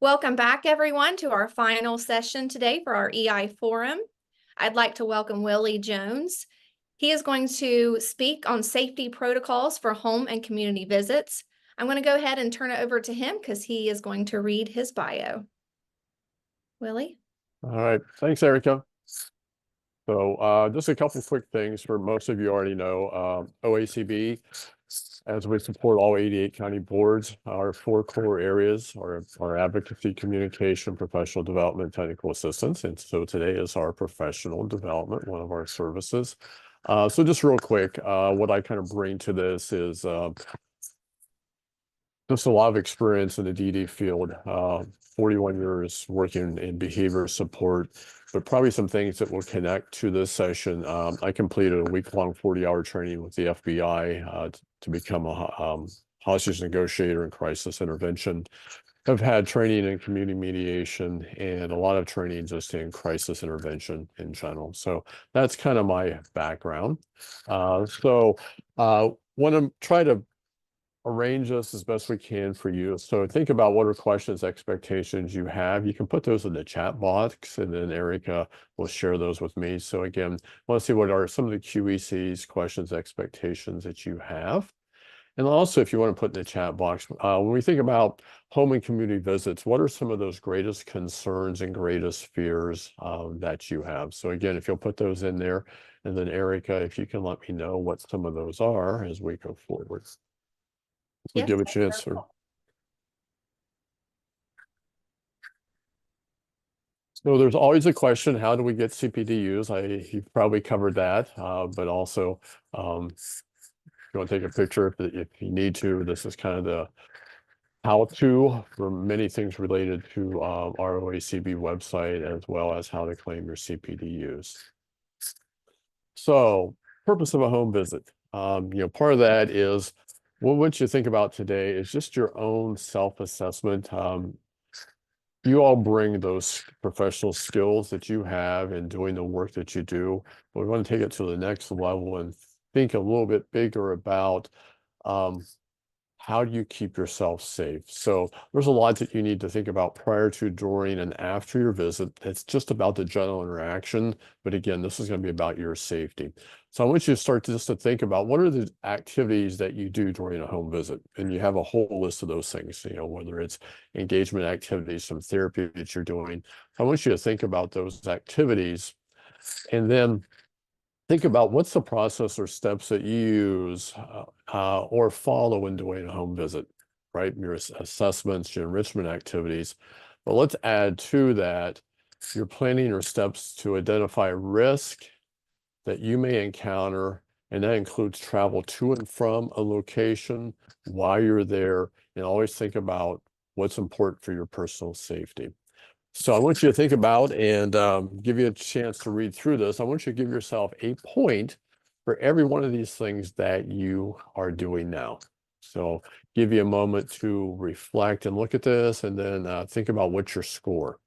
Welcome back, everyone, to our final session today for our EI Forum. I'd like to welcome Willie Jones. He is going to speak on safety protocols for home and community visits. I'm going to go ahead and turn it over to him because he is going to read his bio. Willie? All right. Thanks, Erica. So just a couple quick things for most of you already know. OACB, as we support all 88 county boards, our 4 core areas are advocacy, communication, professional development, technical assistance. And so today is our professional development, one of our services. So just real quick, what I kind of bring to this is just a lot of experience in the DD field, 41 years working in behavior support, but probably some things that will connect to this session. I completed a week-long 40-hour training with the FBI to become a hostage negotiator and crisis intervention. I've had training in community mediation and a lot of training just in crisis intervention in general. So that's kind of my background. Want to try to arrange this as best we can for you. So think about what are questions, expectations you have. You can put those in the chat box, and then Erica will share those with me. So again, I want to see what are some of the QECs, questions, expectations that you have. And also, if you want to put in the chat box, when we think about home and community visits, what are some of those greatest concerns and greatest fears that you have? So again, if you'll put those in there, and then Erica, if you can let me know what some of those are as we go forward. We'll give a chance. So there's always a question, how do we get CPDUs? You've probably covered that, but also if you want to take a picture, if you need to, this is kind of the how-to for many things related to our OACB website, as well as how to claim your CPDUs. So purpose of a home visit. Part of that is, what you think about today is just your own self-assessment. You all bring those professional skills that you have in doing the work that you do, but we want to take it to the next level and think a little bit bigger about how do you keep yourself safe? So there's a lot that you need to think about prior to, during, and after your visit. It's just about the general interaction, but again, this is going to be about your safety. So I want you to start just to think about what are the activities that you do during a home visit, and you have a whole list of those things, whether it's engagement activities, some therapy that you're doing. I want you to think about those activities, and then think about what's the process or steps that you use or follow when doing a home visit, right? Your assessments, your enrichment activities. But let's add to that your planning or steps to identify risk that you may encounter, and that includes travel to and from a location while you're there, and always think about what's important for your personal safety. So I want you to think about and give you a chance to read through this. I want you to give yourself a point for every one of these things that you are doing now. So give you a moment to reflect and look at this, and then think about what's your score.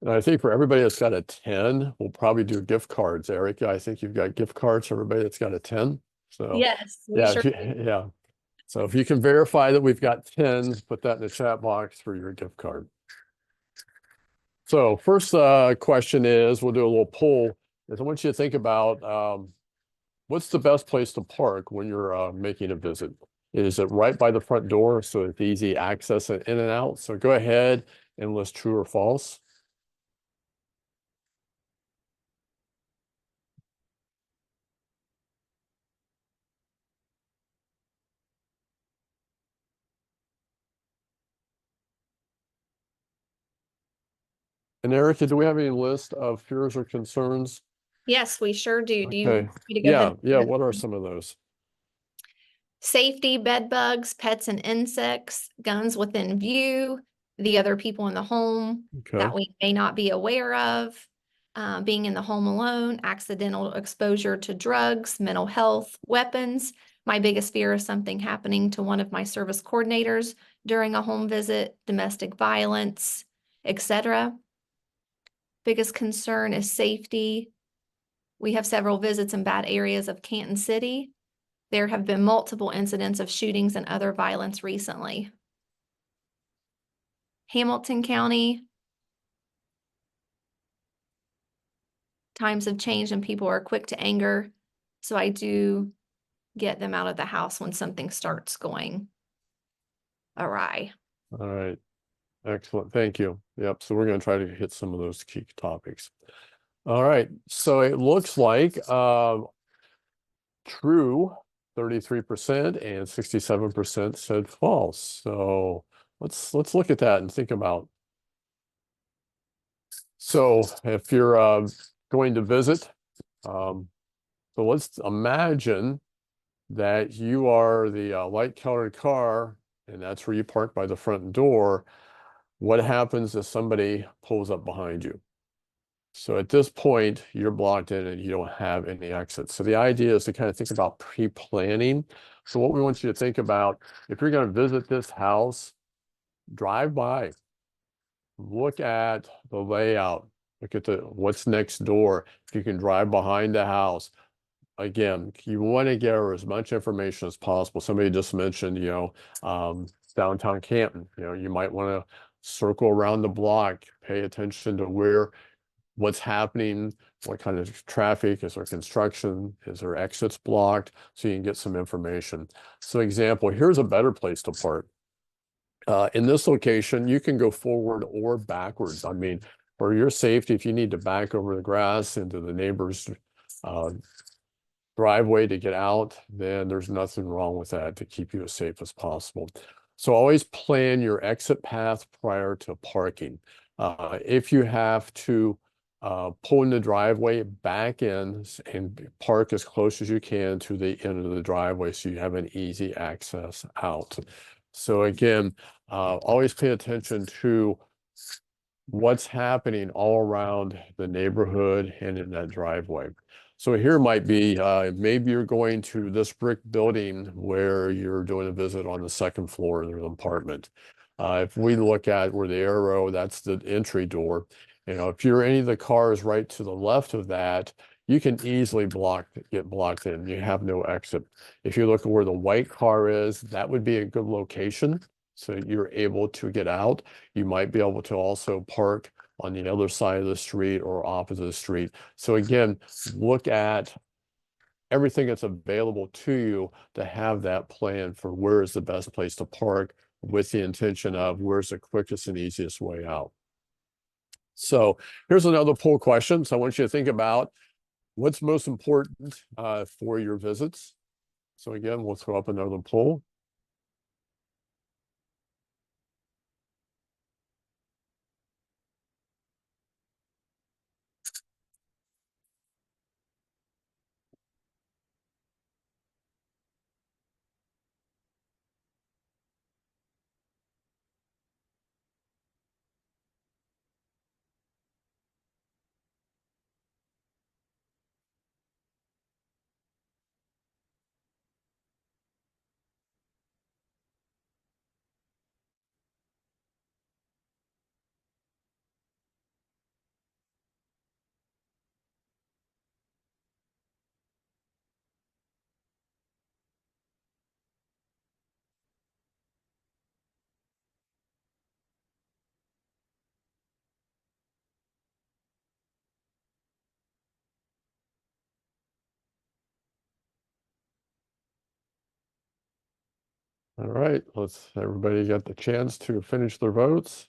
And I think for everybody that's got a 10, we'll probably do gift cards. Erica, I think you've got gift cards for everybody that's got a 10. So Yes, yeah, sure. yeah. So if you can verify that we've got 10s, put that in the chat box for your gift card. So first question is, we'll do a little poll, is I want you to think about what's the best place to park when you're making a visit? Is it right by the front door so it's easy access and in and out? So go ahead and list true or false. And Erica, do we have any list of fears or concerns? Yes, we sure do. Do you Okay. want me to go ahead? Yeah. What are some of those? Safety, bed bugs, pets and insects, guns within view, the other people in the home Okay. that we may not be aware of, being in the home alone, accidental exposure to drugs, mental health, weapons. My biggest fear is something happening to one of my service coordinators during a home visit, domestic violence, etc. Biggest concern is safety. We have several visits in bad areas of Canton City. There have been multiple incidents of shootings and other violence recently. Hamilton County, times have changed and people are quick to anger. So I do get them out of the house when something starts going awry. All right. Excellent. Thank you. Yep. So we're going to try to hit some of those key topics. All right. So it looks like true 33% and 67% said false. So let's look at that and think about. So if you're going to visit, so let's imagine that you are the light colored car and that's where you park by the front door. What happens if somebody pulls up behind you? So at this point, you're blocked in and you don't have any exits. So the idea is to kind of think about pre-planning. So what we want you to think about, if you're going to visit this house, drive by, look at the layout, look at what's next door. If you can drive behind the house, again, you want to get as much information as possible. Somebody just mentioned, downtown Canton, you might want to circle around the block, pay attention to what's happening, what kind of traffic, is there construction, is there exits blocked, so you can get some information. So example, here's a better place to park. In this location, you can go forward or backwards. I mean, for your safety, if you need to back over the grass into the neighbor's driveway to get out, then there's nothing wrong with that to keep you as safe as possible. So always plan your exit path prior to parking. If you have to pull in the driveway, back in and park as close as you can to the end of the driveway so you have an easy access out. So again, always pay attention to what's happening all around the neighborhood and in that driveway. So here might be, maybe you're going to this brick building where you're doing a visit on the second floor of the apartment. If we look at where the arrow, that's the entry door. If you're any of the cars right to the left of that, you can easily get blocked in. You have no exit. If you look at where the white car is, that would be a good location. So you're able to get out. You might be able to also park on the other side of the street or opposite the street. So again, look at everything that's available to you to have that plan for where is the best place to park with the intention of where's the quickest and easiest way out. So here's another poll question. So I want you to think about what's most important for your visits. So again, we'll throw up another poll. All right, everybody got the chance to finish their votes.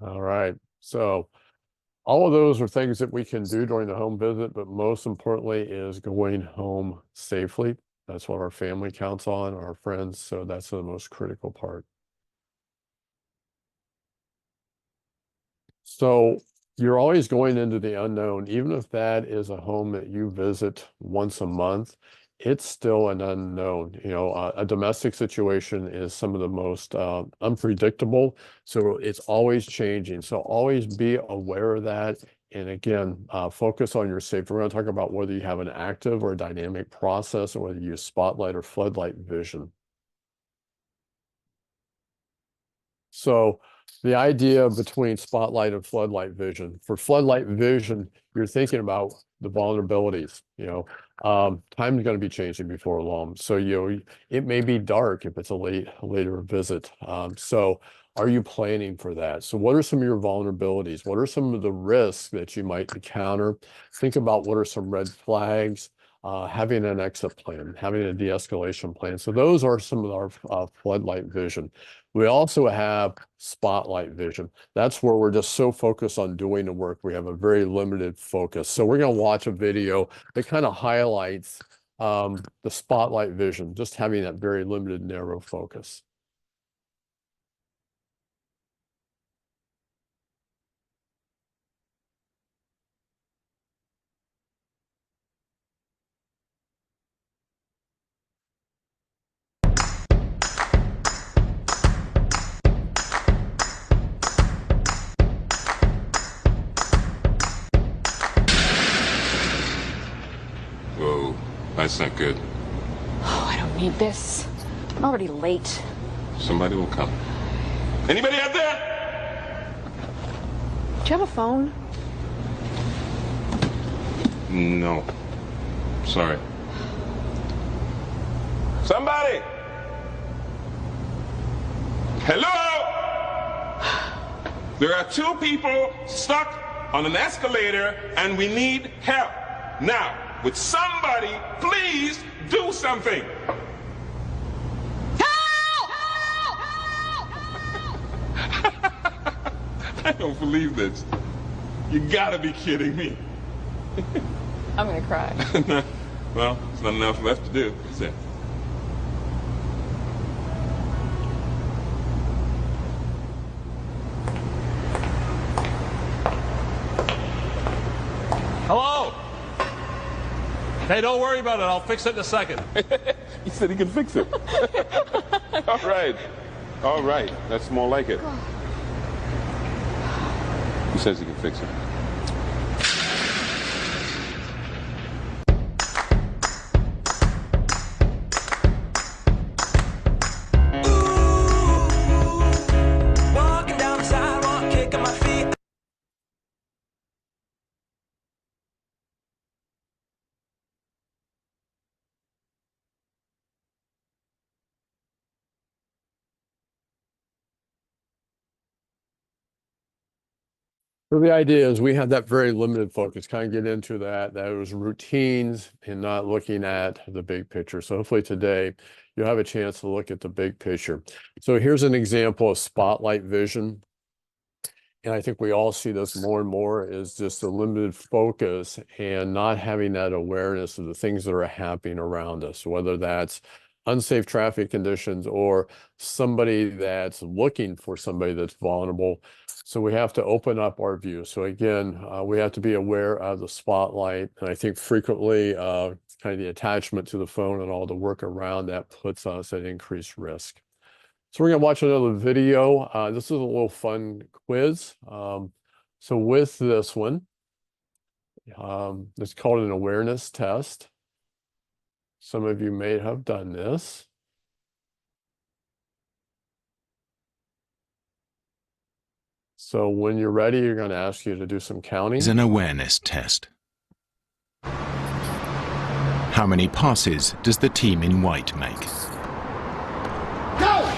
All right, so all of those are things that we can do during the home visit, but most importantly is going home safely. That's what our family counts on, our friends, so that's the most critical part. So you're always going into the unknown, even if that is a home that you visit once a month. it's still an unknown. A domestic situation is some of the most unpredictable. So it's always changing. So always be aware of that. And again, focus on your safety. We're going to talk about whether you have an active or a dynamic process, or whether you use spotlight or floodlight vision. So the idea between spotlight and floodlight vision. For floodlight vision, you're thinking about the vulnerabilities. Time is going to be changing before long. So it may be dark if it's a later visit. So are you planning for that? So what are some of your vulnerabilities? What are some of the risks that you might encounter? Think about what are some red flags. Having an exit plan, having a de-escalation plan. So those are some of our floodlight vision. We also have spotlight vision. That's where we're just so focused on doing the work. We have a very limited focus. So we're going to watch a video that kind of highlights the spotlight vision, just having that very limited, narrow focus. Whoa, that's not good. Oh, I don't need this. I'm already late. Somebody will come. Anybody out there? Do you have a phone? No. Sorry. Somebody! Hello? There are 2 people stuck on an escalator and we need help. Now, would somebody please do something? Help! Help! I don't believe this. You gotta be kidding me. I'm gonna cry. Well, there's not enough left to do, is there? Hello? Hey, don't worry about it. I'll fix it in a second. He said he could fix it. All right. All right. That's more like it. He says he can fix it. Walking down the sidewalk, kicking my feet. So the idea is we have that very limited focus, kind of get into that was routines and not looking at the big picture. So hopefully today you'll have a chance to look at the big picture. So here's an example of spotlight vision. And I think we all see this more and more, is just a limited focus and not having that awareness of the things that are happening around us, whether that's unsafe traffic conditions or somebody that's looking for somebody that's vulnerable. So we have to open up our view. So again, we have to be aware of the spotlight. And I think frequently kind of the attachment to the phone and all the work around that puts us at increased risk. So we're going to watch another video. This is a little fun quiz. So with this one, it's called an awareness test. Some of you may have done this. So when you're ready, you're going to ask you to do some counting. Is an awareness test. How many passes does the team in white make? Go!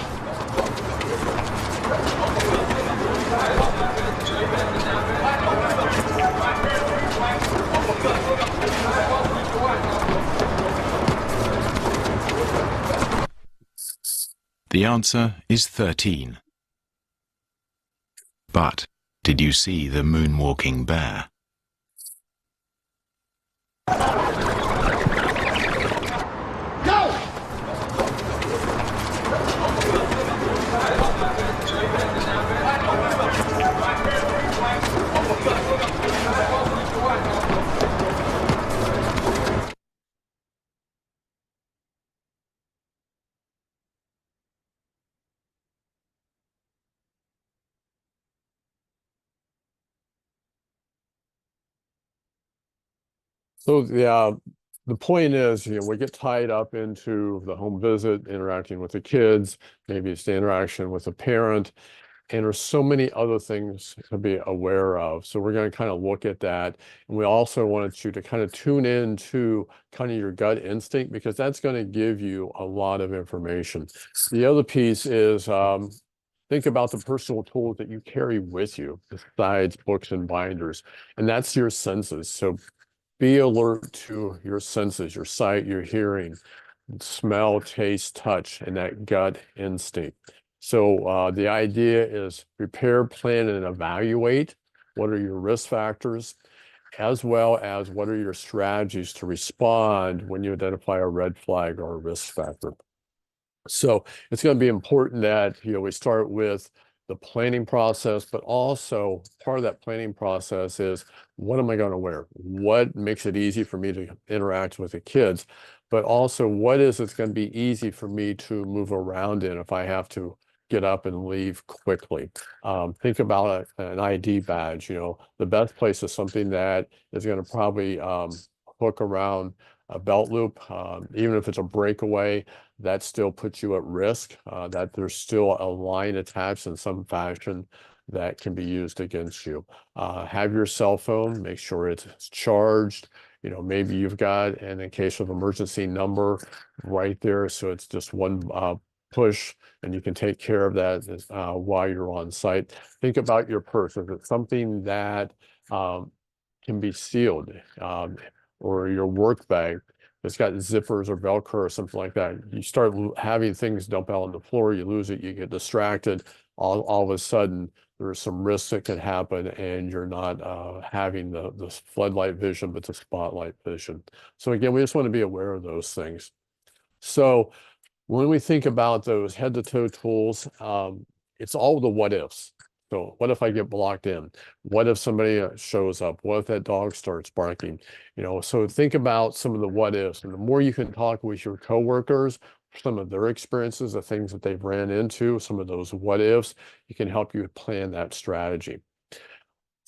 The answer is 13. But did you see the moonwalking bear? Go! So the point is, we get tied up into the home visit, interacting with the kids, maybe it's the interaction with a parent, and there's so many other things to be aware of. So we're going to kind of look at that. And we also wanted you to kind of tune in to kind of your gut instinct, because that's going to give you a lot of information. The other piece is think about the personal tools that you carry with you besides books and binders, and that's your senses. So be alert to your senses, your sight, your hearing, smell, taste, touch, and that gut instinct. So the idea is prepare, plan, and evaluate what are your risk factors, as well as what are your strategies to respond when you identify a red flag or a risk factor. So it's going to be important that we start with the planning process, but also part of that planning process is, what am I going to wear? What makes it easy for me to interact with the kids? But also, what is it's going to be easy for me to move around in if I have to get up and leave quickly? Think about an ID badge. The best place is something that is going to probably hook around a belt loop, even if it's a breakaway. That still puts you at risk, that there's still a line attached in some fashion that can be used against you. Have your cell phone, make sure it's charged. Maybe you've got an in case of emergency number right there. So it's just one push, and you can take care of that while you're on site. Think about your purse. Is it something that can be sealed, or your work bag? It's got zippers or Velcro or something like that. You start having things dump out on the floor, you lose it, you get distracted. All of a sudden, there's some risks that can happen, and you're not having the floodlight vision, but the spotlight vision. So again, we just want to be aware of those things. So when we think about those head-to-toe tools, it's all the what ifs. So what if I get blocked in? What if somebody shows up? What if that dog starts barking? So think about some of the what ifs, and the more you can talk with your coworkers, some of their experiences, the things that they've ran into, some of those what ifs, it can help you plan that strategy.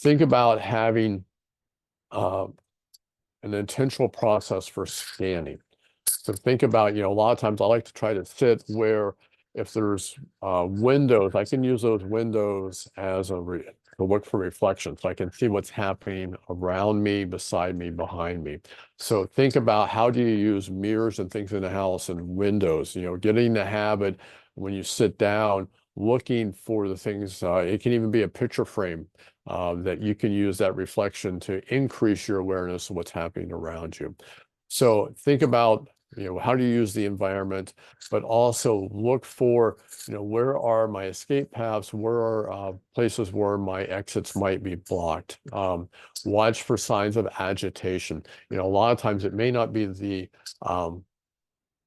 Think about having an intentional process for scanning. So think about, a lot of times I like to try to sit where if there's windows, I can use those windows as to look for reflections. So I can see what's happening around me, beside me, behind me. So think about, how do you use mirrors and things in the house and windows, getting the habit when you sit down, looking for the things. It can even be a picture frame that you can use that reflection to increase your awareness of what's happening around you. So think about, how do you use the environment, but also look for, where are my escape paths? Where are places where my exits might be blocked? Watch for signs of agitation. A lot of times it may not be the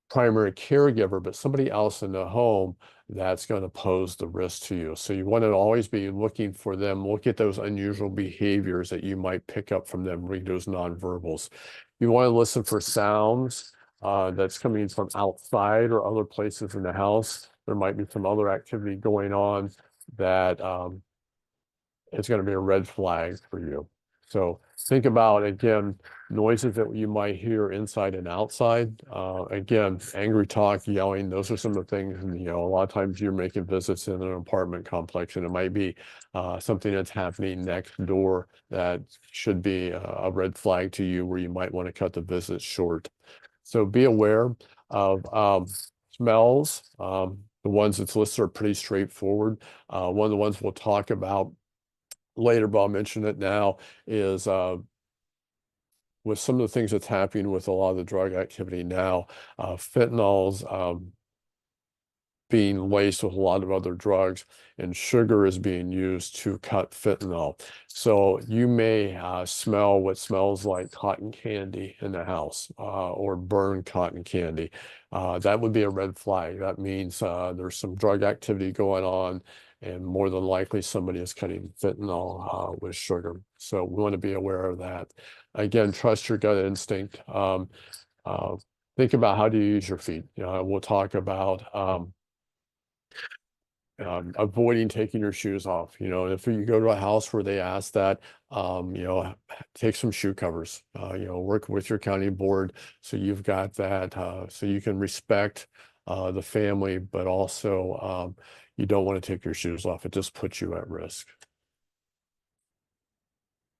primary caregiver, but somebody else in the home that's going to pose the risk to you. So you want to always be looking for them, look at those unusual behaviors that you might pick up from them, read those nonverbals. You want to listen for sounds that's coming from outside or other places in the house. There might be some other activity going on that it's going to be a red flag for you. So think about, again, noises that you might hear inside and outside. Again, angry talk, yelling, those are some of the things, a lot of times you're making visits in an apartment complex, and it might be something that's happening next door that should be a red flag to you, where you might want to cut the visit short. So be aware of smells. The ones that's listed are pretty straightforward. One of the ones we'll talk about later, but I'll mention it now, is with some of the things that's happening with a lot of the drug activity now, fentanyl's being laced with a lot of other drugs, and sugar is being used to cut fentanyl. So you may smell what smells like cotton candy in the house, or burned cotton candy. That would be a red flag. That means there's some drug activity going on, and more than likely somebody is cutting fentanyl with sugar. So we want to be aware of that. Again, trust your gut instinct. Think about, how do you use your feet? We'll talk about avoiding taking your shoes off. You know, if you go to a house where they ask that, you know, take some shoe covers, you know, work with your county board so you've got that, so you can respect the family, but also you don't want to take your shoes off. It just puts you at risk.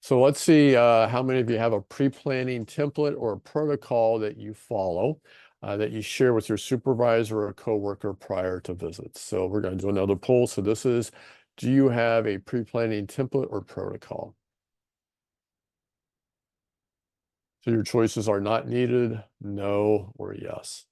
So let's see how many of you have a pre-planning template or a protocol that you follow that you share with your supervisor or coworker prior to visits. So we're going to do another poll. So this is, do you have a pre-planning template or protocol? So your choices are not needed, no, or yes.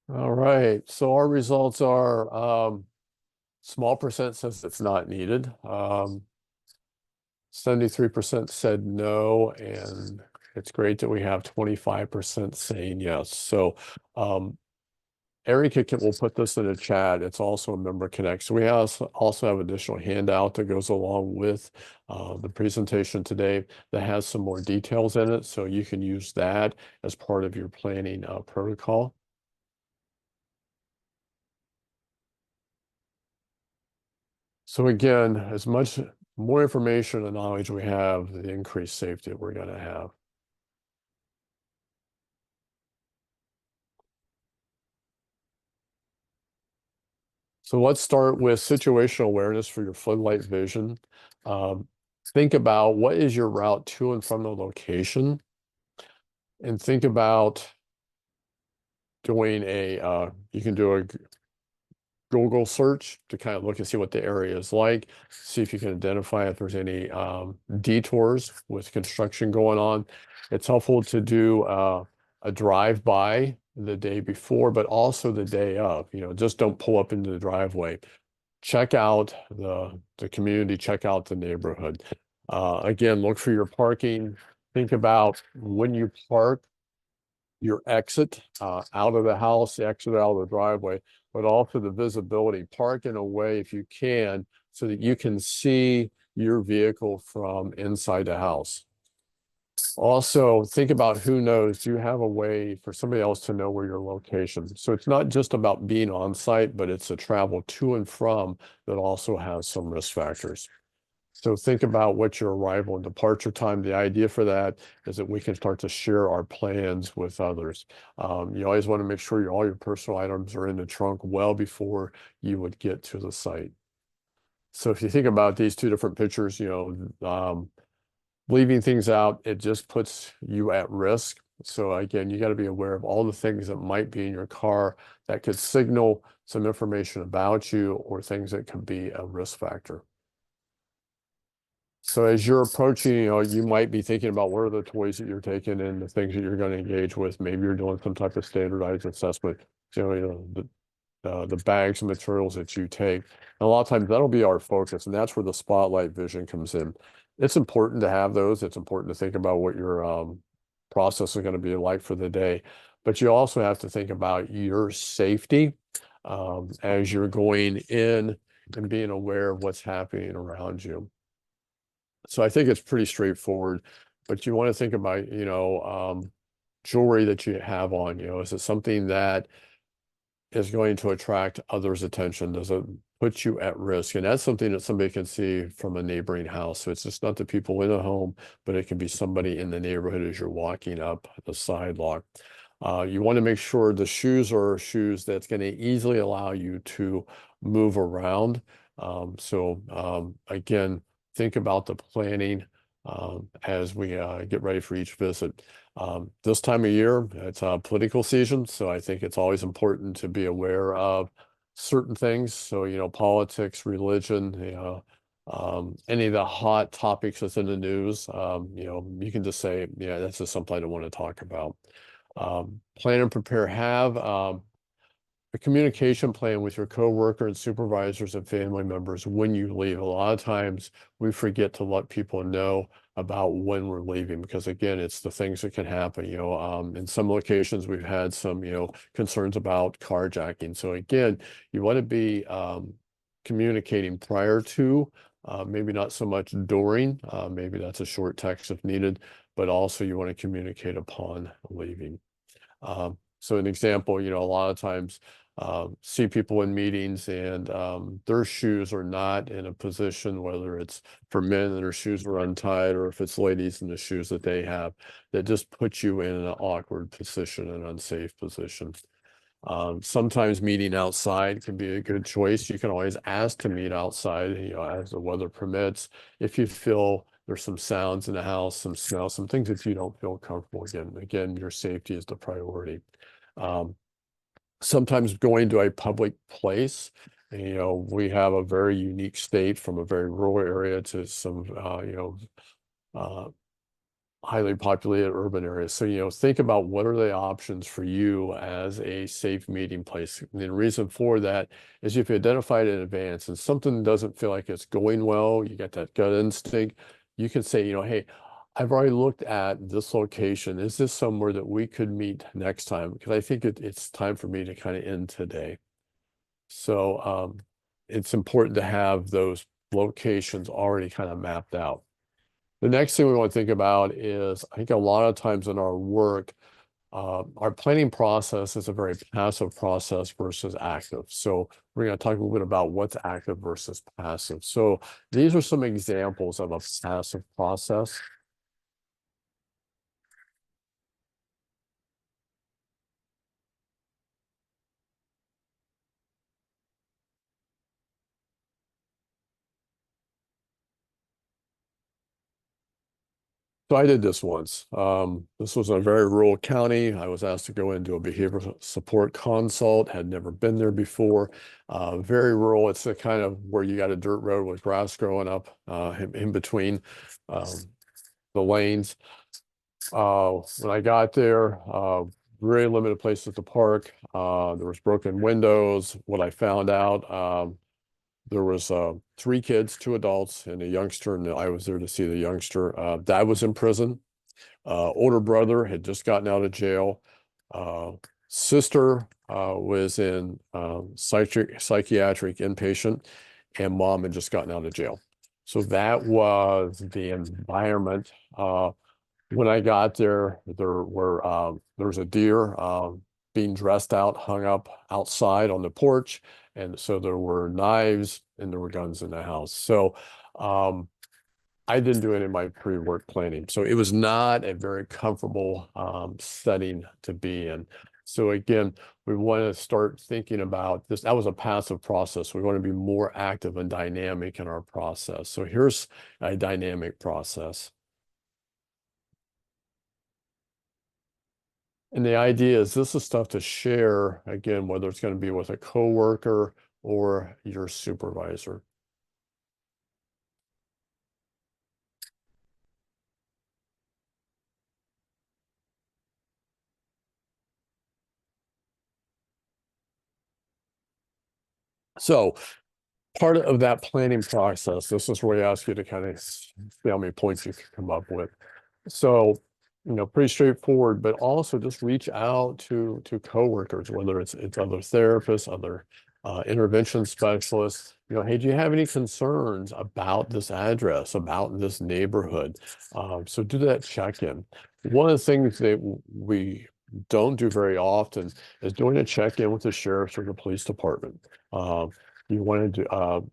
All right, so our results are small percent says it's not needed. 73% said no, and it's great that we have 25% saying yes. So Erica will put this in a chat. It's also a member connect. So we also have additional handout that goes along with the presentation today that has some more details in it. So you can use that as part of your planning protocol. So again, as much more information and knowledge we have, the increased safety we're going to have. So let's start with situational awareness for your floodlight vision. Think about what is your route to and from the location, and think about doing you can do a Google search to kind of look and see what the area is like, see if you can identify if there's any detours with construction going on. It's helpful to do a drive-by the day before, but also the day of. You know, just don't pull up into the driveway. Check out the community, check out the neighborhood. Again, look for your parking. Think about when you park, your exit out of the house, the exit out of the driveway, but also the visibility. Park in a way, if you can, so that you can see your vehicle from inside the house. Also, think about who knows, do you have a way for somebody else to know where your location? So it's not just about being on site, but it's a travel to and from that also has some risk factors. So think about what your arrival and departure time. The idea for that is that we can start to share our plans with others. You always want to make sure all your personal items are in the trunk well before you would get to the site. So if you think about these two different pictures, you know, leaving things out, it just puts you at risk. So again, you got to be aware of all the things that might be in your car that could signal some information about you or things that could be a risk factor. So as you're approaching, you know, you might be thinking about what are the toys that you're taking and the things that you're going to engage with. Maybe you're doing some type of standardized assessment, the bags and materials that you take. And a lot of times that'll be our focus, and that's where the spotlight vision comes in. It's important to have those. It's important to think about what your process is going to be like for the day. But you also have to think about your safety as you're going in and being aware of what's happening around you. So I think it's pretty straightforward, but you want to think about, you know, jewelry that you have on, you know, is it something that is going to attract others' attention? Does it put you at risk? And that's something that somebody can see from a neighboring house. So it's just not the people in the home, but it can be somebody in the neighborhood as you're walking up the sidewalk. You want to make sure the shoes are shoes that's going to easily allow you to move around. Again, think about the planning as we get ready for each visit. This time of year, it's political season, so I think it's always important to be aware of certain things. So, politics, religion, any of the hot topics within the news, you can just say, yeah, that's just something I don't want to talk about. Plan and prepare, have a communication plan with your coworker and supervisors and family members when you leave. A lot of times we forget to let people know about when we're leaving, because again, it's the things that can happen. In some locations we've had some, concerns about carjacking. So again, you want to be communicating prior to, maybe not so much during, maybe that's a short text if needed, but also you want to communicate upon leaving. So an example, a lot of times see people in meetings and their shoes are not in a position, whether it's for men and their shoes are untied, or if it's ladies and the shoes that they have, that just puts you in an awkward position, an unsafe position. Sometimes meeting outside can be a good choice. You can always ask to meet outside, as the weather permits. If you feel there's some sounds in the house, some smell, some things that you don't feel comfortable, again, your safety is the priority. Sometimes going to a public place, we have a very unique state, from a very rural area to some, highly populated urban areas. So, think about what are the options for you as a safe meeting place. And the reason for that is if you identify it in advance and something doesn't feel like it's going well, you get that gut instinct, you can say, hey, I've already looked at this location. Is this somewhere that we could meet next time? Because I think it's time for me to kind of end today. So it's important to have those locations already kind of mapped out. The next thing we want to think about is, I think a lot of times in our work, our planning process is a very passive process versus active. So we're going to talk a little bit about what's active versus passive. So these are some examples of a passive process. So I did this once. This was a very rural county. I was asked to go into a behavioral support consult, had never been there before. Very rural. It's the kind of where you got a dirt road with grass growing up in between the lanes. When I got there, very limited places to park. There was broken windows. What I found out, there was 3 kids, 2 adults, and a youngster, and I was there to see the youngster. Dad was in prison. Older brother had just gotten out of jail. Sister was in psychiatric inpatient, and mom had just gotten out of jail. So that was the environment. When I got there, there was a deer being dressed out, hung up outside on the porch. And so there were knives and there were guns in the house. So I didn't do any of my pre-work planning. So it was not a very comfortable setting to be in. So again, we want to start thinking about this. That was a passive process. We want to be more active and dynamic in our process. So here's a dynamic process. And the idea is this is stuff to share, again, whether it's going to be with a coworker or your supervisor. So part of that planning process, this is where I ask you to kind of see how many points you can come up with. So, pretty straightforward, but also just reach out to coworkers, whether it's other therapists, other intervention specialists. Hey, do you have any concerns about this address, about this neighborhood? So do that check-in. One of the things that we don't do very often is doing a check-in with the sheriff's or the police department. You want to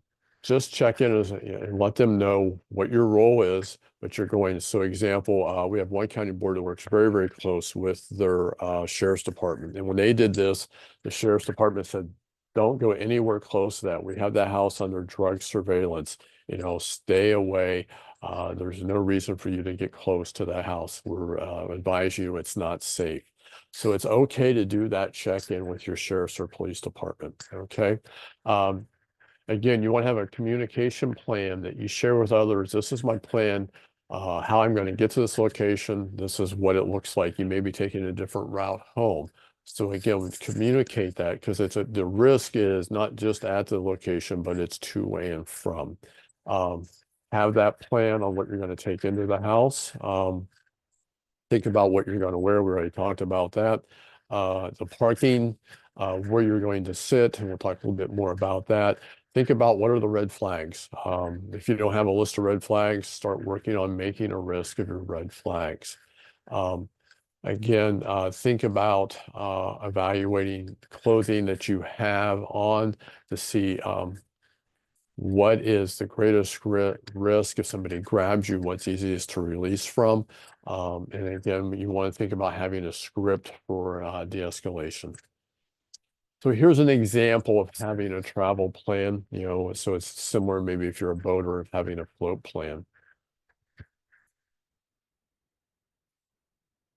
just check in and let them know what your role is, but you're going. So example, we have one county board that works very, very close with their sheriff's department. And when they did this, the sheriff's department said, don't go anywhere close to that. We have that house under drug surveillance. stay away. There's no reason for you to get close to that house. We're advise you it's not safe. So it's okay to do that check-in with your sheriff's or police department, okay? Again, you want to have a communication plan that you share with others. This is my plan, how I'm going to get to this location. This is what it looks like. You may be taking a different route home. So again, communicate that, because the risk is not just at the location, but it's to and from. Have that plan on what you're going to take into the house. Think about what you're going to wear. We already talked about that. The parking, where you're going to sit, and we'll talk a little bit more about that. Think about what are the red flags. If you don't have a list of red flags, start working on making a list of your red flags. Again, think about evaluating clothing that you have on to see what is the greatest risk if somebody grabs you, what's easiest to release from. And again, you want to think about having a script for de-escalation. So here's an example of having a travel plan, so it's similar maybe if you're a boater of having a float plan.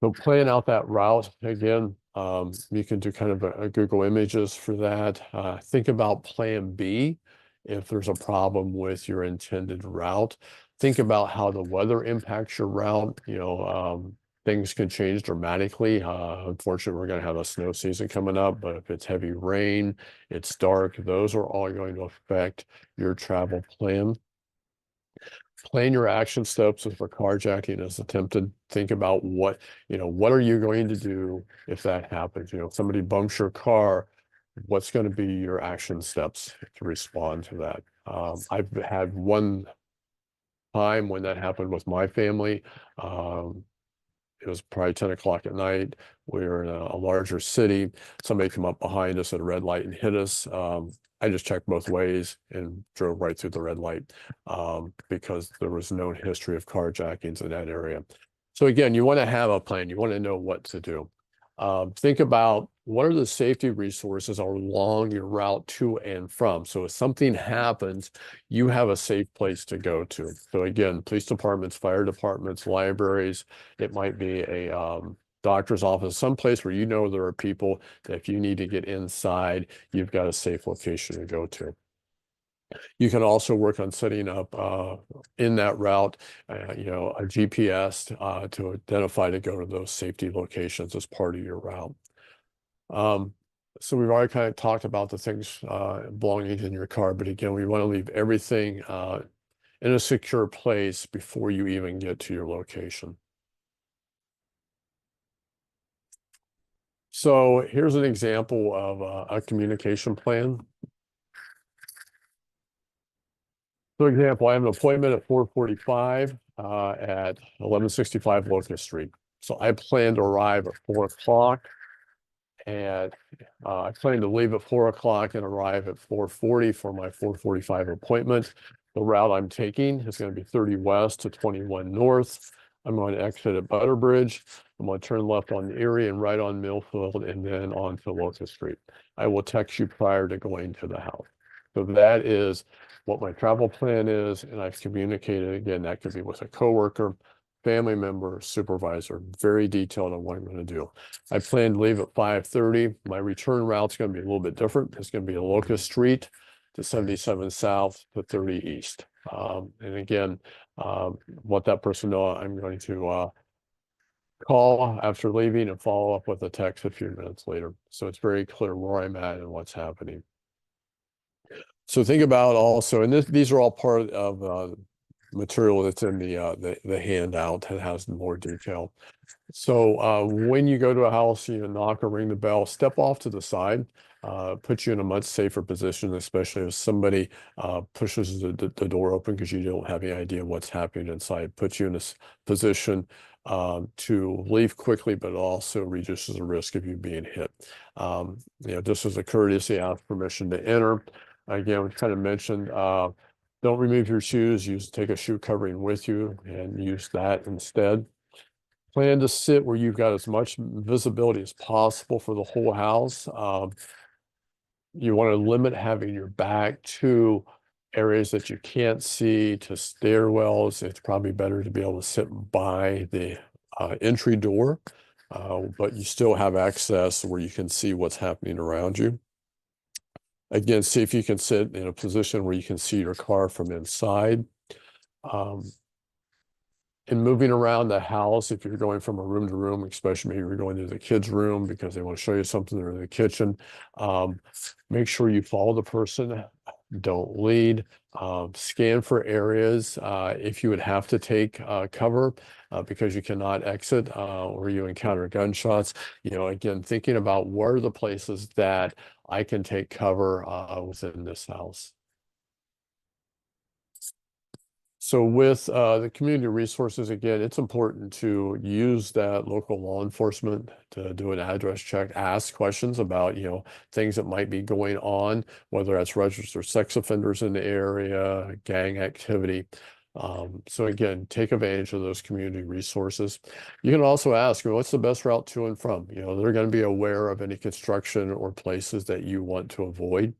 So plan out that route. Again, you can do kind of a Google Images for that. Think about plan B if there's a problem with your intended route. Think about how the weather impacts your route. Things can change dramatically. Unfortunately, we're going to have a snow season coming up, but if it's heavy rain, it's dark, those are all going to affect your travel plan. Plan your action steps if a carjacking is attempted. Think about what are you going to do if that happens? If somebody bumps your car, what's going to be your action steps to respond to that? I've had one time when that happened with my family. It was probably 10 o'clock at night. We were in a larger city. Somebody came up behind us at a red light and hit us. I just checked both ways and drove right through the red light because there was no history of carjackings in that area. So again, you want to have a plan. You want to know what to do. Think about what are the safety resources along your route to and from. So if something happens, you have a safe place to go to. So again, police departments, fire departments, libraries, it might be a doctor's office, someplace where there are people that if you need to get inside, you've got a safe location to go to. You can also work on setting up in that route, a GPS to identify to go to those safety locations as part of your route. So we've already kind of talked about the things belonging in your car, but again, we want to leave everything in a secure place before you even get to your location. So here's an example of a communication plan. For example, I have an appointment at 4:45 at 1165 Locust Street. So I plan to arrive at 4 o'clock, and I plan to leave at 4 o'clock and arrive at 4:40 for my 4:45 appointment. The route I'm taking is going to be 30 west to 21 north. I'm going to exit at Butterbridge. I'm going to turn left on Erie and right on Millfield and then on to Locust Street. I will text you prior to going to the house. So that is what my travel plan is, and I've communicated, again, that could be with a coworker, family member, supervisor, very detailed on what I'm going to do. I plan to leave at 5:30. My return route's going to be a little bit different. It's going to be a Locust Street to 77 South to 30 East. And again, let that person know I'm going to call after leaving and follow up with a text a few minutes later. So it's very clear where I'm at and what's happening. So think about also, and these are all part of material that's in the handout that has more detail. So when you go to a house, knock or ring the bell, step off to the side, put you in a much safer position, especially if somebody pushes the door open because you don't have any idea what's happening inside. Put you in a position to leave quickly, but also reduces the risk of you being hit. Just as a courtesy, ask permission to enter. Again, we kind of mentioned, don't remove your shoes. Take a shoe covering with you and use that instead. Plan to sit where you've got as much visibility as possible for the whole house. You want to limit having your back to areas that you can't see to stairwells, it's probably better to be able to sit by the entry door, but you still have access where you can see what's happening around you. Again, see if you can sit in a position where you can see your car from inside. In moving around the house, if you're going from a room to room, especially maybe you're going to the kids' room because they want to show you something or in the kitchen, make sure you follow the person, don't lead, scan for areas. If you would have to take cover because you cannot exit or you encounter gunshots, again, thinking about where are the places that I can take cover within this house. So with the community resources, again, it's important to use that local law enforcement to do an address check, ask questions about, things that might be going on, whether that's registered sex offenders in the area, gang activity. So again, take advantage of those community resources. You can also ask, what's the best route to and from? They're going to be aware of any construction or places that you want to avoid.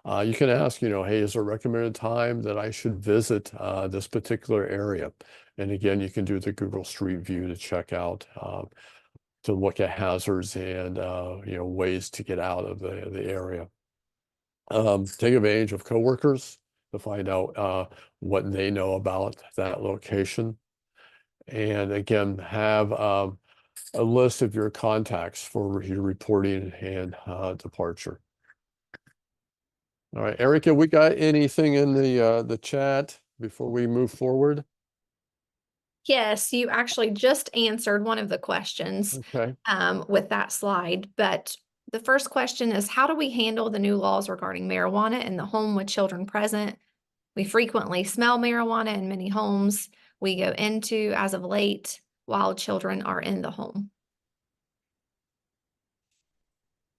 You can ask, hey, is there a recommended time that I should visit this particular area? And again, you can do the Google Street View to check out, to look at hazards and, ways to get out of the area. Take advantage of coworkers to find out what they know about that location. And again, have a list of your contacts for your reporting and departure. All right, Erica, we got anything in the chat before we move forward? Yes, you actually just answered one of the questions Okay. with that slide. But the first question is, how do we handle the new laws regarding marijuana in the home with children present? We frequently smell marijuana in many homes we go into as of late while children are in the home.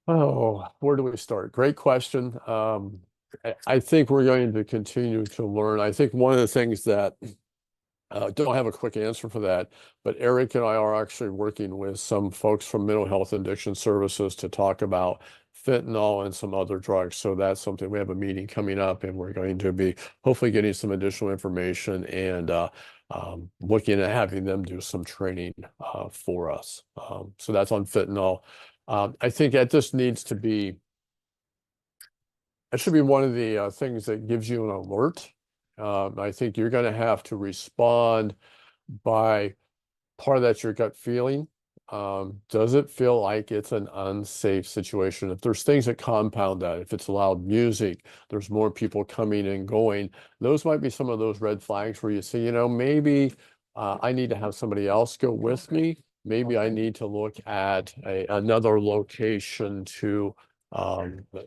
Oh, where do we start? Great question. I think we're going to continue to learn. I think one of the things that don't have a quick answer for that, but Eric and I are actually working with some folks from mental health and addiction services to talk about fentanyl and some other drugs. So that's something, we have a meeting coming up and we're going to be hopefully getting some additional information and looking at having them do some training for us. So that's on fentanyl. I think that just needs to be, it should be one of the things that gives you an alert. I think you're going to have to respond by, part of that's your gut feeling. Does it feel like it's an unsafe situation? If there's things that compound that, if it's loud music, there's more people coming and going, those might be some of those red flags where you say, maybe I need to have somebody else go with me. Maybe I need to look at another location to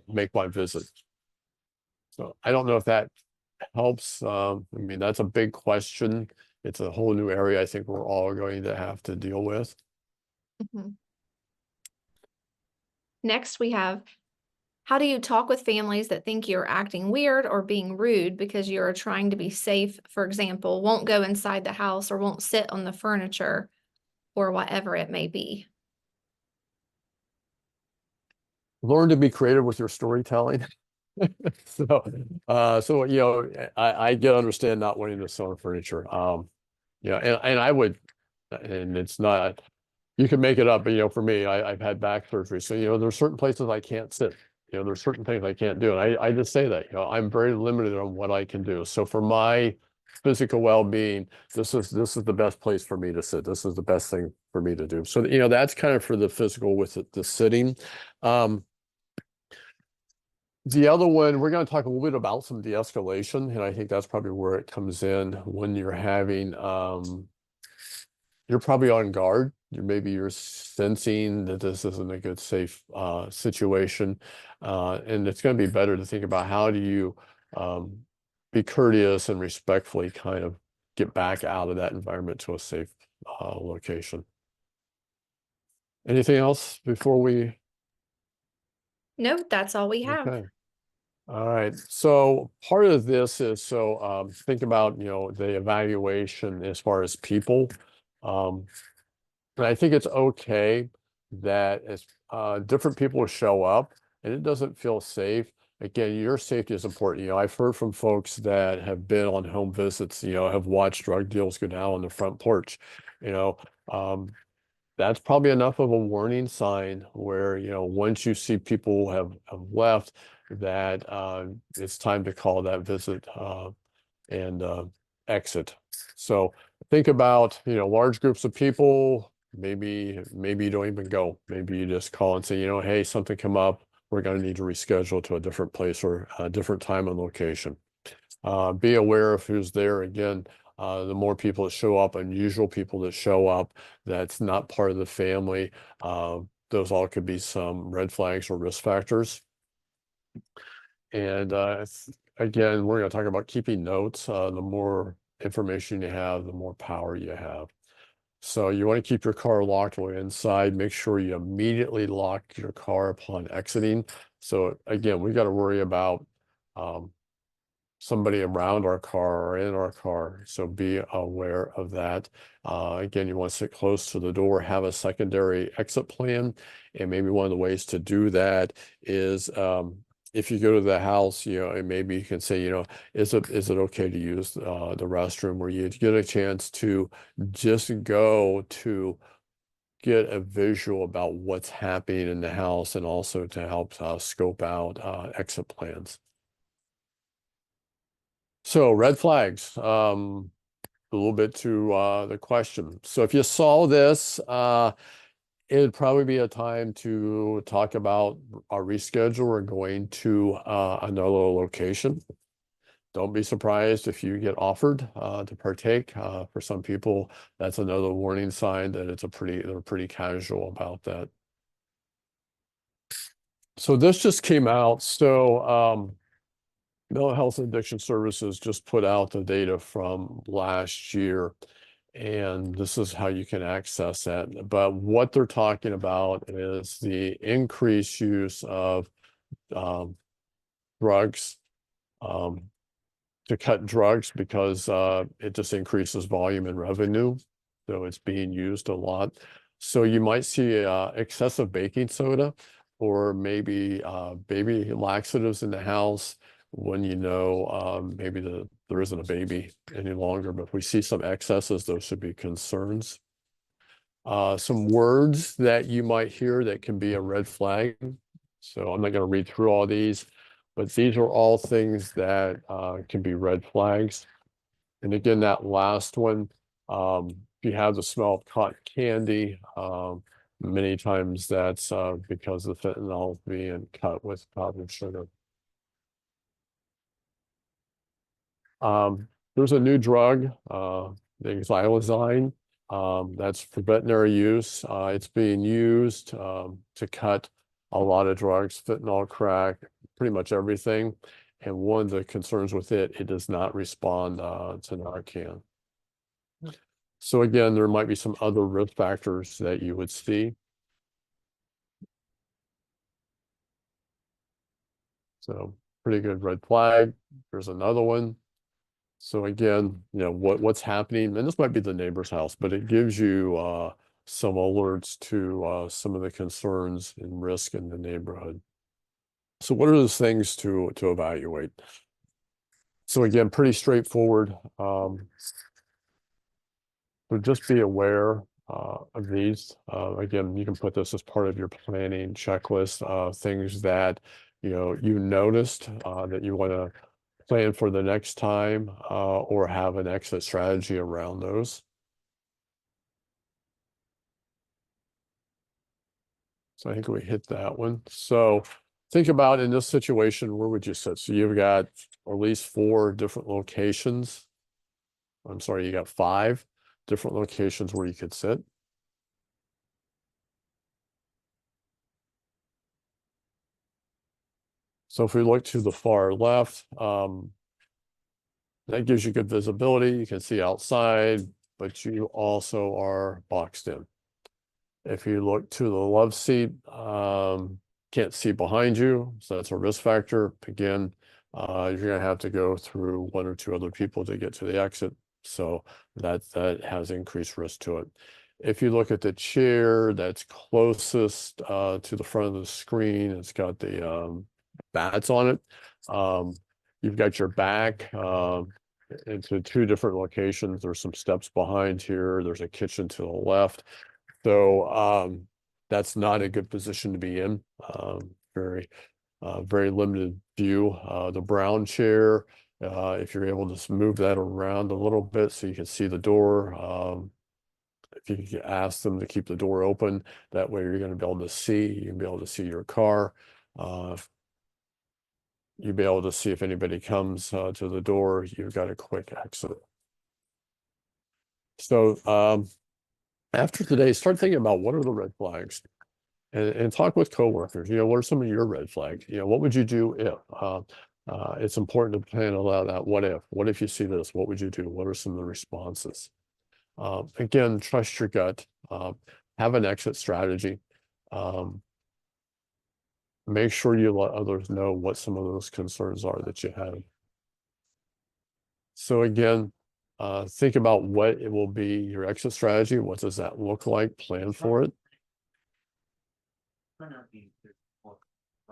make my visit. So I don't know if that helps. I mean, that's a big question. It's a whole new area I think we're all going to have to deal with. Mm-hmm. Next, we have, how do you talk with families that think you're acting weird or being rude because you're trying to be safe? For example, won't go inside the house or won't sit on the furniture or whatever it may be. Learn to be creative with your storytelling. So I get understand not wanting to sit on furniture. And I would, and it's not, you can make it up, but for me, I've had back surgery. So, there's certain places I can't sit, there's certain things I can't do. And I just say that, I'm very limited on what I can do. So for my physical well-being, this is the best place for me to sit. This is the best thing for me to do. So, that's kind of for the physical with the sitting. The other one, we're going to talk a little bit about some de-escalation, and I think that's probably where it comes in when you're having, you're probably on guard. Maybe you're sensing that this isn't a good, safe situation, and it's going to be better to think about how do you be courteous and respectfully kind of get back out of that environment to a safe location. Anything else before we? No, that's all we have. Okay. All right. So part of this is, think about, the evaluation as far as people. And I think it's okay that as different people show up and it doesn't feel safe, again, your safety is important. I've heard from folks that have been on home visits, have watched drug deals go down on the front porch. You know, that's probably enough of a warning sign where, once you see people have left, that it's time to call that visit and exit. So think about, large groups of people. Maybe you don't even go. Maybe you just call and say, hey, something come up. We're going to need to reschedule to a different place or a different time and location. Be aware of who's there. Again, the more people that show up, unusual people that show up, that's not part of the family, those all could be some red flags or risk factors. And again, we're going to talk about keeping notes. The more information you have, the more power you have. So you want to keep your car locked while inside. Make sure you immediately lock your car upon exiting. So again, we got to worry about somebody around our car or in our car. So be aware of that. Again, you want to sit close to the door, have a secondary exit plan. And maybe one of the ways to do that is if you go to the house, and maybe you can say, is it okay to use the restroom, where you get a chance to just go to get a visual about what's happening in the house, and also to help scope out exit plans. So red flags, a little bit to the question. So if you saw this, it'd probably be a time to talk about a reschedule or going to another location. Don't be surprised if you get offered to partake. For some people, that's another warning sign that they're pretty casual about that. So this just came out. So Mental Health and Addiction Services just put out the data from last year, and this is how you can access that. But what they're talking about is the increased use of drugs, to cut drugs, because it just increases volume and revenue. So it's being used a lot. So you might see excessive baking soda, or maybe baby laxatives in the house, when maybe there isn't a baby any longer. But if we see some excesses, those should be concerns. Some words that you might hear that can be a red flag. So I'm not going to read through all these, but these are all things that can be red flags. And again, that last one, if you have the smell of cotton candy, many times that's because the fentanyl is being cut with powdered sugar. There's a new drug, the xylazine, that's for veterinary use. It's being used to cut a lot of drugs, fentanyl, crack, pretty much everything. And one of the concerns with it does not respond to Narcan. So again, there might be some other risk factors that you would see. So pretty good red flag. There's another one. So again, what's happening, and this might be the neighbor's house, but it gives you some alerts to some of the concerns and risk in the neighborhood. So what are those things to evaluate? So again, pretty straightforward. So just be aware of these. Again, you can put this as part of your planning checklist, things that you noticed that you want to plan for the next time, or have an exit strategy around those. So I think we hit that one. So think about, in this situation, where would you sit? So you've got at least 4 different locations. I'm sorry, you got 5 different locations where you could sit. So if we look to the far left, that gives you good visibility. You can see outside, but you also are boxed in. If you look to the love seat, can't see behind you, so that's a risk factor. Again, you're going to have to go through 1 or 2 other people to get to the exit, so that has increased risk to it. If you look at the chair that's closest to the front of the screen, it's got the bats on it. You've got your back into two different locations. There's some steps behind here. There's a kitchen to the left. So that's not a good position to be in. Very limited view. The brown chair, if you're able to move that around a little bit so you can see the door. If you can ask them to keep the door open, that way you're going to be able to see. You can be able to see your car. You'll be able to see if anybody comes to the door. You've got a quick exit. So after today, start thinking about what are the red flags, and talk with coworkers. What are some of your red flags? What would you do if? It's important to plan a lot of that. What if you see this? What would you do? What are some of the responses? Again, trust your gut. Have an exit strategy. Make sure you let others know what some of those concerns are that you have. So again, think about what it will be, your exit strategy. What does that look like? Plan for it.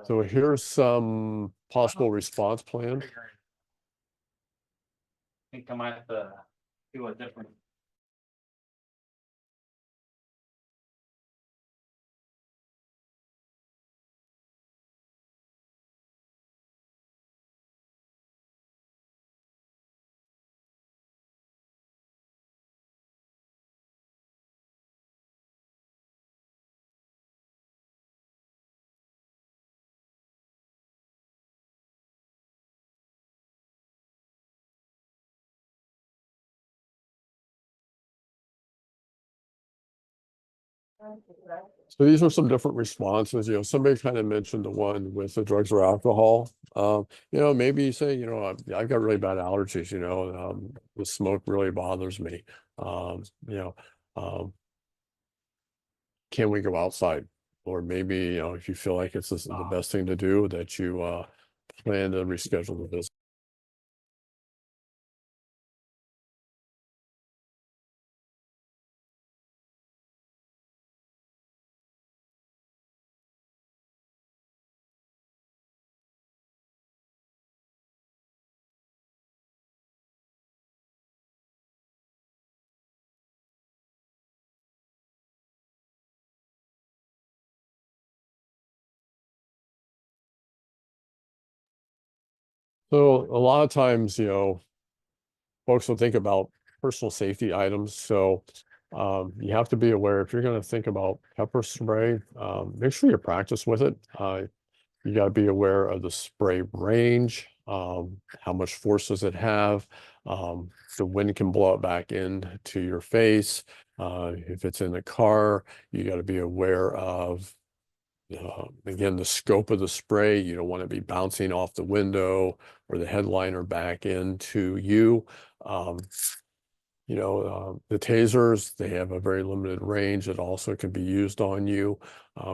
So here's some possible response plan. I think I might have to do a different. So these are some different responses. Somebody kind of mentioned the one with the drugs or alcohol. Maybe you say, I've got really bad allergies, the smoke really bothers me. Can we go outside? Or maybe, if you feel like it's the best thing to do, that you plan to reschedule the visit. So a lot of times, folks will think about personal safety items. So you have to be aware, if you're going to think about pepper spray, make sure you practice with it. You got to be aware of the spray range, how much force does it have. The wind can blow it back into your face. If it's in the car, you got to be aware of again, the scope of the spray. You don't want to be bouncing off the window or the headliner back into you. The tasers, they have a very limited range. It also can be used on you.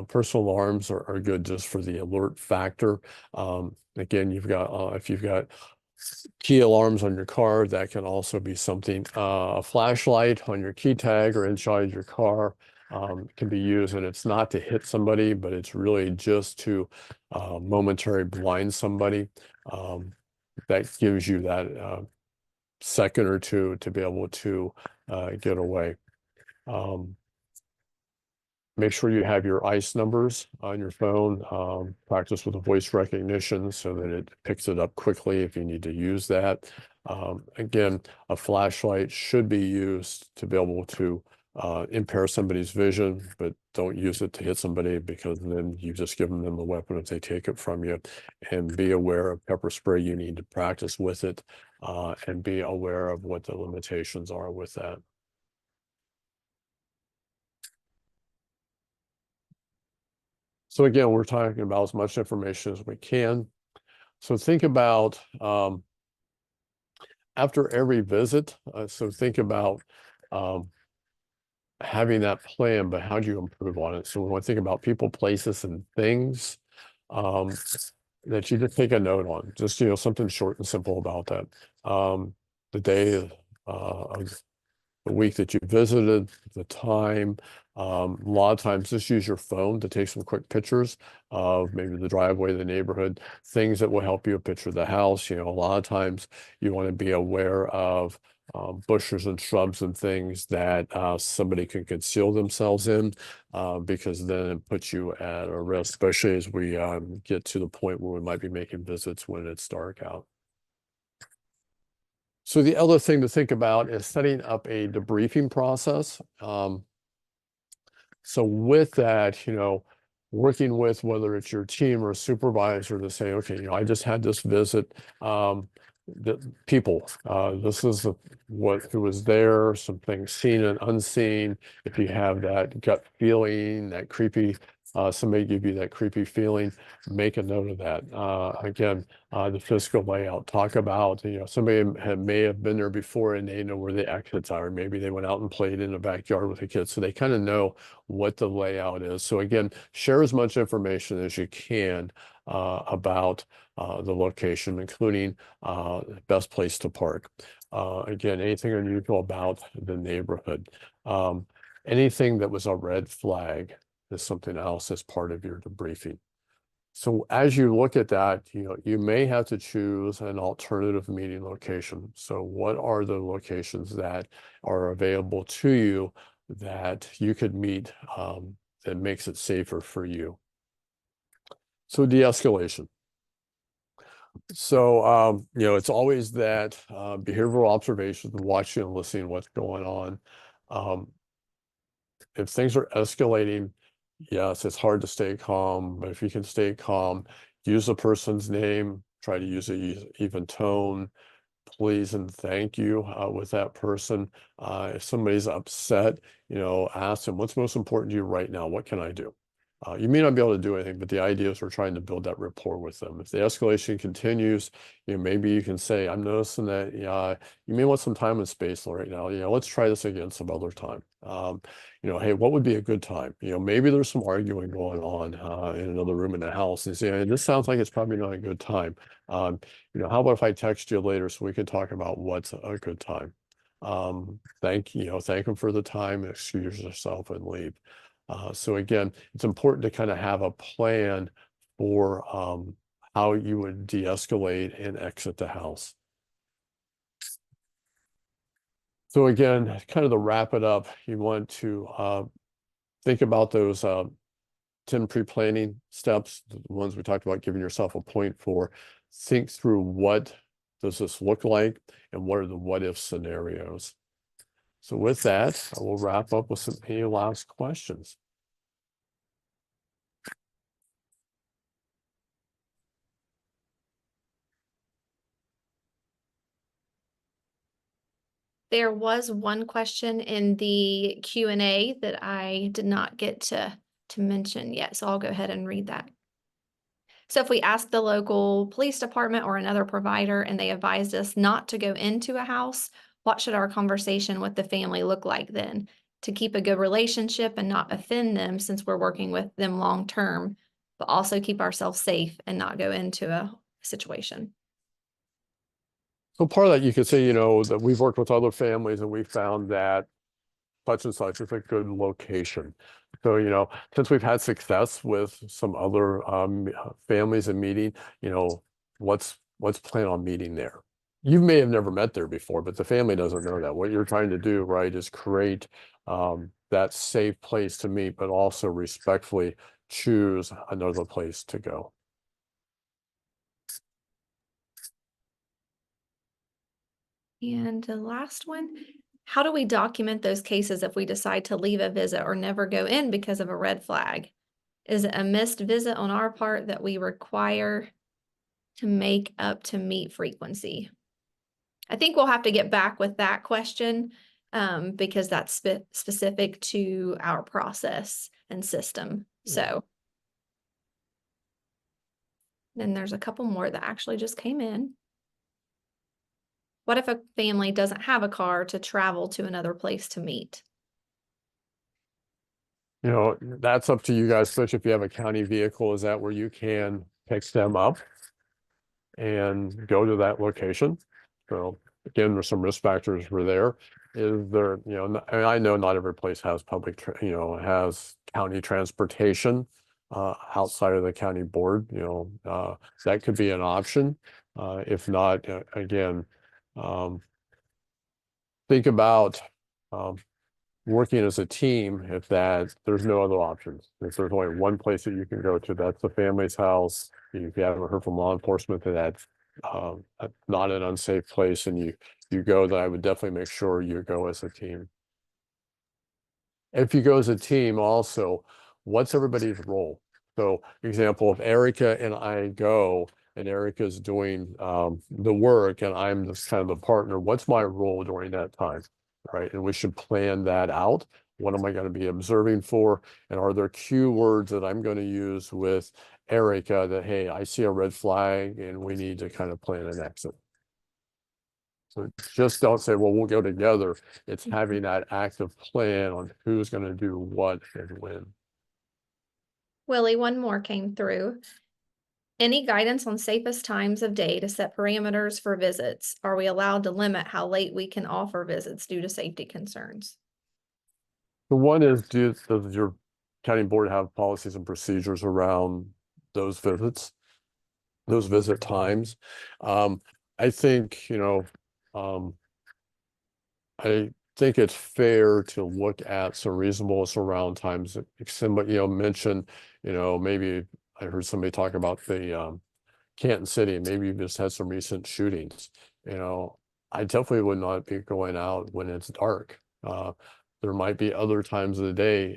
Personal alarms are good just for the alert factor. Again, if you've got key alarms on your car, that can also be something. A flashlight on your key tag or inside your car can be used, and it's not to hit somebody, but it's really just to momentarily blind somebody. That gives you that second or two to be able to get away. Make sure you have your ICE numbers on your phone. Practice with the voice recognition so that it picks it up quickly if you need to use that. Again, a flashlight should be used to be able to impair somebody's vision, but don't use it to hit somebody, because then you've just given them the weapon if they take it from you. And be aware of pepper spray. You need to practice with it and be aware of what the limitations are with that. So again, we're talking about as much information as we can. So think about after every visit. So think about having that plan, but how do you improve on it? So we want to think about people, places, and things that you just take a note on. Just something short and simple about that. The day of the week that you visited, the time, A lot of times just use your phone to take some quick pictures of maybe the driveway, the neighborhood, things that will help you picture the house. A lot of times you want to be aware of bushes and shrubs and things that somebody can conceal themselves in, because then it puts you at a risk, especially as we get to the point where we might be making visits when it's dark out. So the other thing to think about is setting up a debriefing process. So with that, working with whether it's your team or a supervisor to say, okay, I just had this visit. The people, this is who was there, some things seen and unseen. If you have that gut feeling, that creepy, somebody give you that creepy feeling, make a note of that. Again, the physical layout, talk about, somebody may have been there before and they know where the exits are. Maybe they went out and played in the backyard with the kids, so they kind of know what the layout is. So again, share as much information as you can about the location, including best place to park. Again, anything unusual about the neighborhood. Anything that was a red flag is something else as part of your debriefing. So as you look at that, you may have to choose an alternative meeting location. So what are the locations that are available to you that you could meet that makes it safer for you? So de-escalation. So, it's always that behavioral observation, watching and listening what's going on. If things are escalating, yes, it's hard to stay calm, but if you can stay calm, use the person's name, try to use an even tone, please and thank you with that person. If somebody's upset, ask them, what's most important to you right now? What can I do? You may not be able to do anything, but the idea is we're trying to build that rapport with them. If the escalation continues, maybe you can say, I'm noticing that you may want some time and space right now. Let's try this again some other time. Hey, what would be a good time? Maybe there's some arguing going on in another room in the house, and say, this sounds like it's probably not a good time. How about if I text you later so we can talk about what's a good time? Thank them for the time, excuse yourself and leave. So again, it's important to kind of have a plan for how you would de-escalate and exit the house. So again, kind of to wrap it up, you want to think about those 10 pre-planning steps, the ones we talked about, giving yourself a point for. Think through what does this look like and what are the what-if scenarios. So with that, I will wrap up with any last questions. There was one question in the Q&A that I did not get to mention yet, so I'll go ahead and read that. So if we ask the local police department or another provider and they advised us not to go into a house, what should our conversation with the family look like then? To keep a good relationship and not offend them since we're working with them long term, but also keep ourselves safe and not go into a situation. So part of that, you could say, that we've worked with other families and we found that such and such is a good location. So, since we've had success with some other families and meeting, let's plan on meeting there. You may have never met there before, but the family doesn't know that. What you're trying to do, right, is create that safe place to meet, but also respectfully choose another place to go. And the last one, how do we document those cases if we decide to leave a visit or never go in because of a red flag? Is it a missed visit on our part that we require to make up to meet frequency? I think we'll have to get back with that question because that's specific to our process and system. So then there's a couple more that actually just came in. What if a family doesn't have a car to travel to another place to meet? That's up to you guys, especially if you have a county vehicle. Is that where you can pick them up and go to that location? So again, there's some risk factors for there. is there, I know not every place has has county transportation outside of the county board, that could be an option. If not, again, think about working as a team if there's no other options. If there's only one place that you can go to, that's the family's house. If you haven't heard from law enforcement that that's not an unsafe place and you go, then I would definitely make sure you go as a team. If you go as a team also, what's everybody's role? So example, if Erica and I go and Erica's doing the work and I'm just kind of the partner, what's my role during that time? Right, and we should plan that out. What am I going to be observing for? And are there cue words that I'm going to use with Erica that, hey, I see a red flag and we need to kind of plan an exit. So just don't say, well, we'll go together. It's having that active plan on who's going to do what and when. Willie, one more came through. Any guidance on safest times of day to set parameters for visits? Are we allowed to limit how late we can offer visits due to safety concerns? The one is, does your county board have policies and procedures around those visits, those visit times? I think, I think it's fair to look at some reasonableness around times. Somebody, mentioned, maybe I heard somebody talk about the Canton City, and maybe you've just had some recent shootings. I definitely would not be going out when it's dark. There might be other times of the day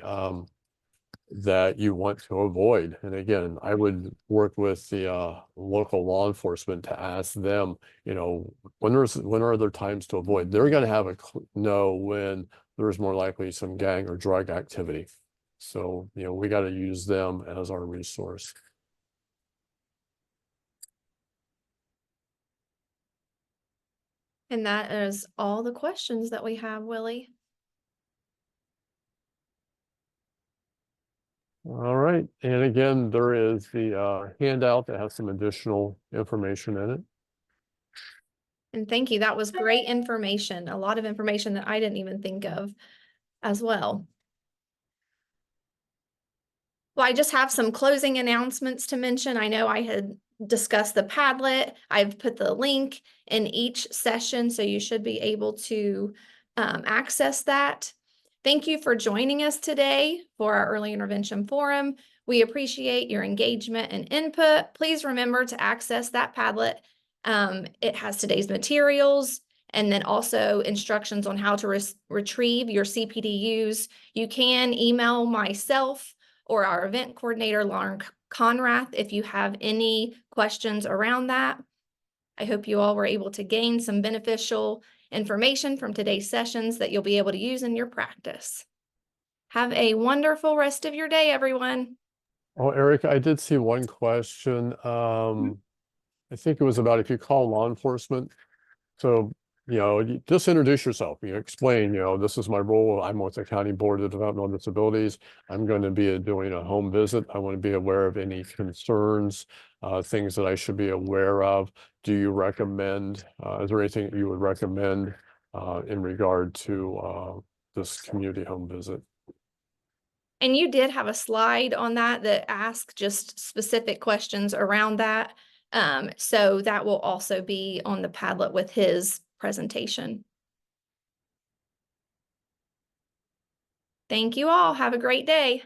that you want to avoid. And again, I would work with the local law enforcement to ask them, when are there times to avoid? They're going to have know when there's more likely some gang or drug activity. So, we got to use them as our resource. And that is all the questions that we have, Willie. All right. And again, there is the handout that has some additional information in it. And thank you. That was great information. A lot of information that I didn't even think of as well. Well, I just have some closing announcements to mention. I know I had discussed the Padlet. I've put the link in each session, so you should be able to access that. Thank you for joining us today for our Early Intervention Forum. We appreciate your engagement and input. Please remember to access that Padlet. It has today's materials and then also instructions on how to retrieve your CPDUs. You can email myself or our event coordinator, Lauren Conrath, if you have any questions around that. I hope you all were able to gain some beneficial information from today's sessions that you'll be able to use in your practice. Have a wonderful rest of your day, everyone. Oh, Eric, I did see one question. I think it was about if you call law enforcement. So, you just introduce yourself, explain, this is my role. I'm with the County Board of Developmental Disabilities. I'm going to be doing a home visit. I want to be aware of any concerns, things that I should be aware of. Do you recommend, is there anything that you would recommend in regard to this community home visit? And you did have a slide on that asks just specific questions around that. So that will also be on the Padlet with his presentation. Thank you all. Have a great day.